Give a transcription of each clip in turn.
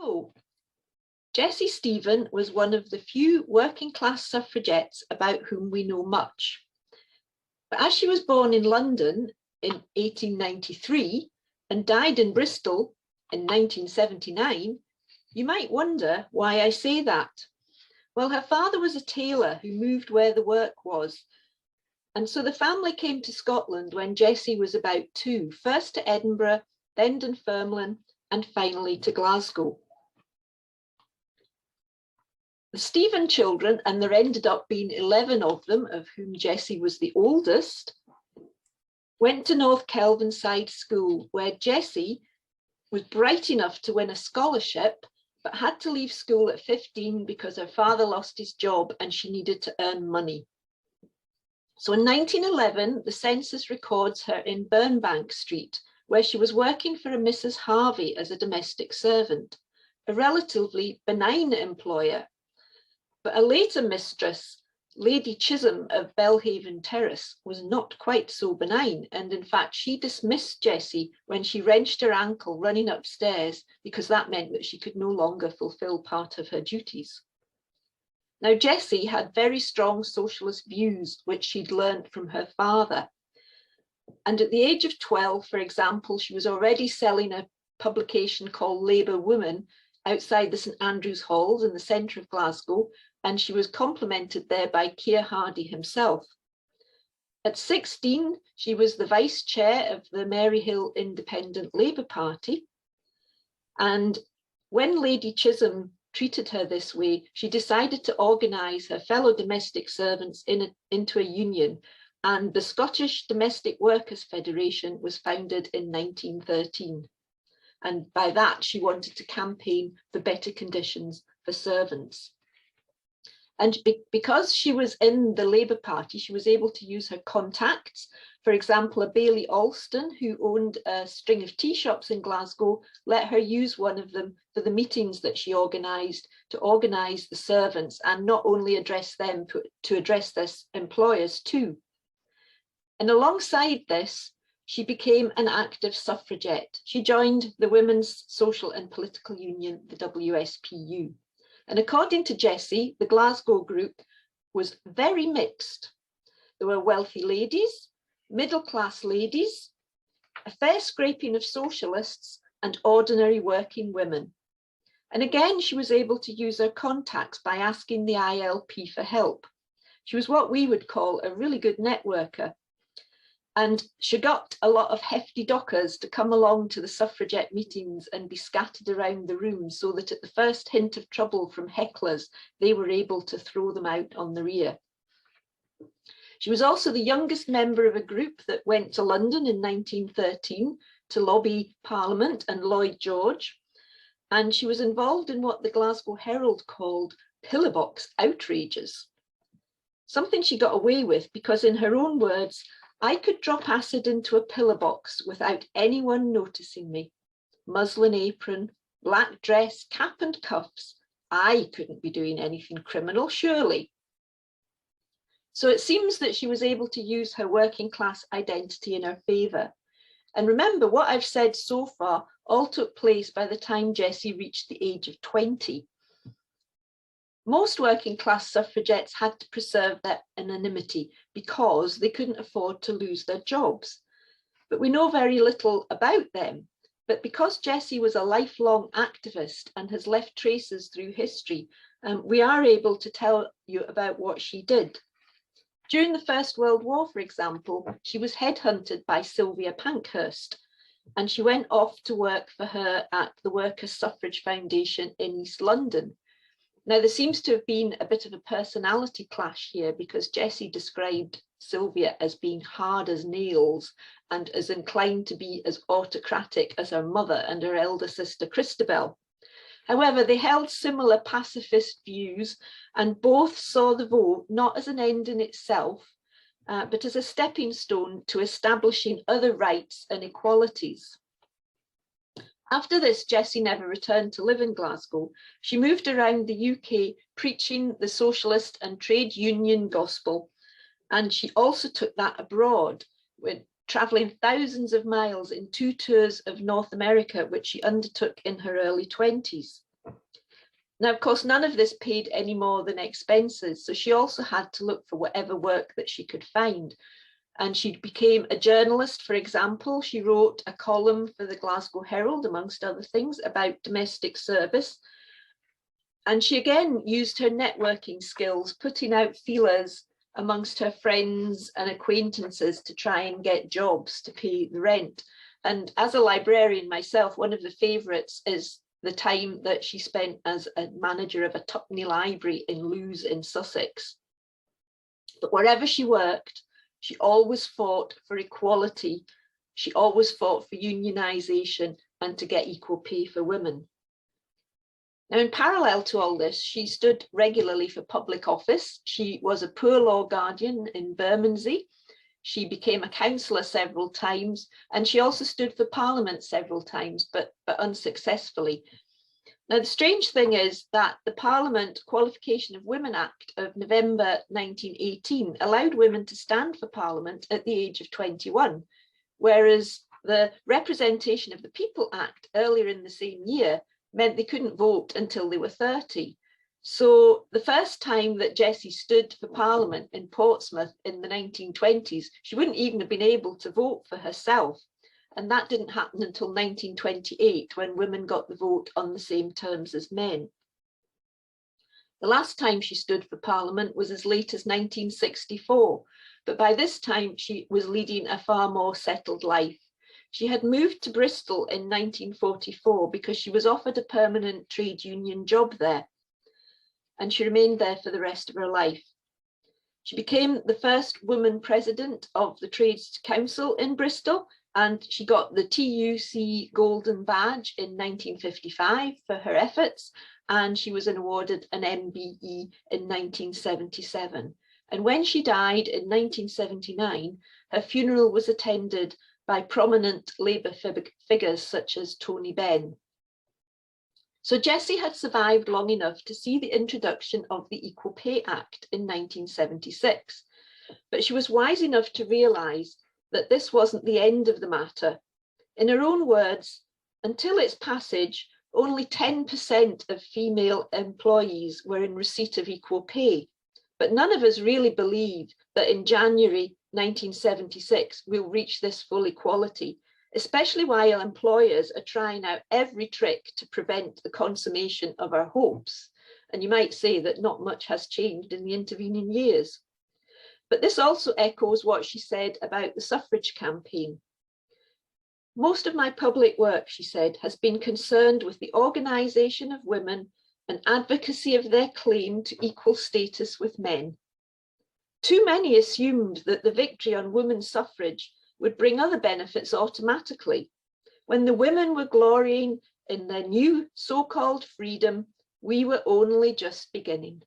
So, Jessie Stephen was one of the few working class suffragettes about whom we know much. But as she was born in London in 1893 and died in Bristol in 1979, you might wonder why I say that. Well, her father was a tailor who moved where the work was. And so the family came to Scotland when Jessie was about 2, first to Edinburgh, then Dunfermline, and finally to Glasgow. The Stephen children, and there ended up being 11 of them, of whom Jessie was the oldest, went to North Kelvinside School, where Jessie was bright enough to win a scholarship, but had to leave school at 15 because her father lost his job and she needed to earn money. So in 1911, the census records her in Burnbank Street, where she was working for a Mrs. Harvey as a domestic servant, a relatively benign employer. But a later mistress, Lady Chisholm of Belhaven Terrace, was not quite so benign, and in fact she dismissed Jessie when she wrenched her ankle running upstairs because that meant that she could no longer fulfil part of her duties. Now Jessie had very strong socialist views which she'd learnt from her father, and at the age of 12, for example, she was already selling a publication called Labour Woman outside the St Andrews Halls in the centre of Glasgow, and she was complimented there by Keir Hardie himself. At 16, she was the vice chair of the Maryhill Independent Labour Party. And when Lady Chisholm treated her this way, she decided to organise her fellow domestic servants into a union. And the Scottish Domestic Workers' Federation was founded in 1913. And by that, she wanted to campaign for better conditions for servants. And because she was in the Labour Party, she was able to use her contacts. For example, a Bailey Alston, who owned a string of tea shops in Glasgow, let her use one of them for the meetings that she organised to organise the servants and not only address them, but to address their employers too. And alongside this, she became an active suffragette. She joined the Women's Social and Political Union, the WSPU. And according to Jessie, the Glasgow group was very mixed. There were wealthy ladies, middle-class ladies, a fair scraping of socialists, and ordinary working women. And again, she was able to use her contacts by asking the ILP for help. She was what we would call a really good networker. And she got a lot of hefty dockers to come along to the suffragette meetings and be scattered around the room so that at the first hint of trouble from hecklers, they were able to throw them out on the rear. She was also the youngest member of a group that went to London in 1913 to lobby Parliament and Lloyd George. And she was involved in what the Glasgow Herald called pillowbox outrages. Something she got away with because, in her own words, I could drop acid into a pillar box without anyone noticing me. Muslin apron, black dress, cap and cuffs. I couldn't be doing anything criminal, surely. So it seems that she was able to use her working class identity in her favour. And remember, what I've said so far all took place by the time Jessie reached the age of 20. Most working class suffragettes had to preserve their anonymity because they couldn't afford to lose their jobs. But we know very little about them. But because Jessie was a lifelong activist and has left traces through history, we are able to tell you about what she did. During the First World War, for example, she was headhunted by Sylvia Pankhurst, and she went off to work for her at the Workers' Suffrage Foundation in East London. Now, there seems to have been a bit of a personality clash here because Jessie described Sylvia as being hard as nails and as inclined to be as autocratic as her mother and her elder sister Christabel. However, they held similar pacifist views and both saw the vote not as an end in itself, but as a stepping stone to establishing other rights and equalities. After this, Jessie never returned to live in Glasgow. She moved around the UK preaching the socialist and trade union gospel, and she also took that abroad, with travelling thousands of miles in 2 tours of North America, which she undertook in her early 20s. Now, of course, none of this paid any more than expenses, so she also had to look for whatever work that she could find. And she became a journalist, for example. She wrote a column for the Glasgow Herald, amongst other things, about domestic service. And she again used her networking skills, putting out feelers amongst her friends and acquaintances to try and get jobs to pay the rent. And as a librarian myself, one of the favourites is the time that she spent as a manager of a Tupney library in Lewes in Sussex. But wherever she worked, she always fought for equality. She always fought for unionisation and to get equal pay for women. Now, in parallel to all this, she stood regularly for public office. She was a poor law guardian in Bermondsey. She became a councillor several times, and she also stood for Parliament several times, but unsuccessfully. Now, the strange thing is that the Parliament Qualification of Women Act of November 1918 allowed women to stand for Parliament at the age of 21, whereas the Representation of the People Act earlier in the same year meant they couldn't vote until they were 30. So the first time that Jessie stood for Parliament in Portsmouth in the 1920s, she wouldn't even have been able to vote for herself. And that didn't happen until 1928, when women got the vote on the same terms as men. The last time she stood for Parliament was as late as 1964, but by this time she was leading a far more settled life. She had moved to Bristol in 1944 because she was offered a permanent trade union job there, and she remained there for the rest of her life. She became the first woman president of the Trades Council in Bristol, and she got the TUC Golden Badge in 1955 for her efforts, and she was awarded an MBE in 1977. And when she died in 1979, her funeral was attended by prominent Labour figures such as Tony Benn. So Jessie had survived long enough to see the introduction of the Equal Pay Act in 1976, but she was wise enough to realise that this wasn't the end of the matter. In her own words, until its passage, only 10% of female employees were in receipt of equal pay, but none of us really believed that in January 1976 we'll reach this full equality, especially while employers are trying out every trick to prevent the consummation of our hopes. And you might say that not much has changed in the intervening years. But this also echoes what she said about the suffrage campaign. Most of my public work, she said, has been concerned with the organisation of women and advocacy of their claim to equal status with men. Too many assumed that the victory on women's suffrage would bring other benefits automatically. When the women were glorying in their new so-called freedom, we were only just beginning.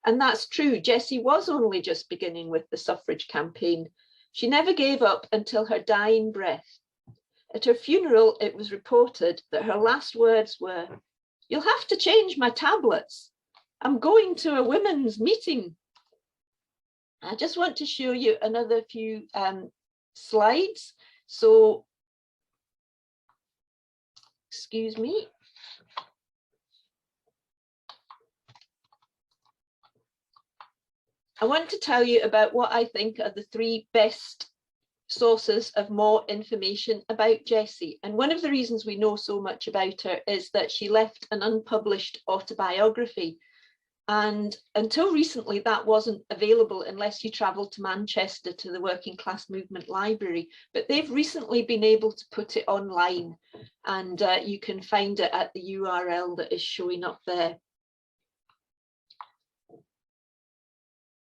And that's true. Jessie was only just beginning with the suffrage campaign. She never gave up until her dying breath. At her funeral, it was reported that her last words were, "You'll have to change my tablets. I'm going to a women's meeting." I just want to show you another few slides. So, excuse me. I want to tell you about what I think are the three best sources of more information about Jessie. And one of the reasons we know so much about her is that she left an unpublished autobiography. And until recently, that wasn't available unless you travelled to Manchester to the Working Class Movement Library. But they've recently been able to put it online, and you can find it at the URL that is showing up there.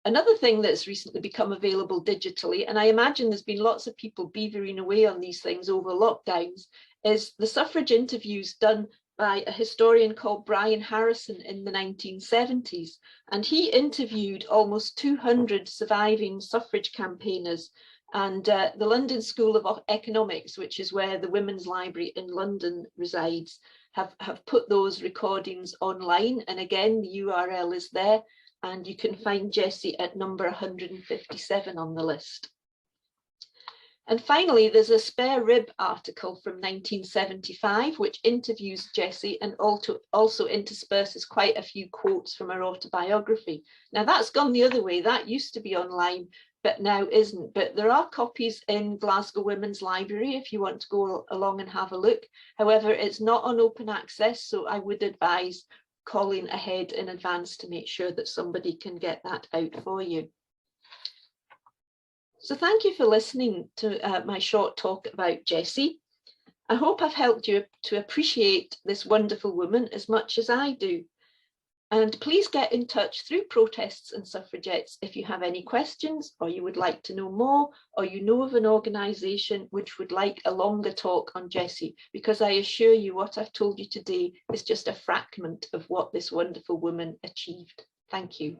Another thing that's recently become available digitally, and I imagine there's been lots of people beavering away on these things over lockdowns, is the suffrage interviews done by a historian called Brian Harrison in the 1970s. And he interviewed almost 200 surviving suffrage campaigners. And the London School of Economics, which is where the Women's Library in London resides, have put those recordings online. And again, the URL is there. And you can find Jessie at number 157 on the list. And finally, there's a spare rib article from 1975, which interviews Jessie and also intersperses quite a few quotes from her autobiography. Now that's gone the other way. That used to be online, but now isn't. But there are copies in Glasgow Women's Library if you want to go along and have a look. However, it's not on open access, so I would advise calling ahead in advance to make sure that somebody can get that out for you. So thank you for listening to my short talk about Jessie. I hope I've helped you to appreciate this wonderful woman as much as I do. And please get in touch through Protests and Suffragettes if you have any questions, or you would like to know more, or you know of an organisation which would like a longer talk on Jessie, because I assure you what I've told you today is just a fragment of what this wonderful woman achieved. Thank you.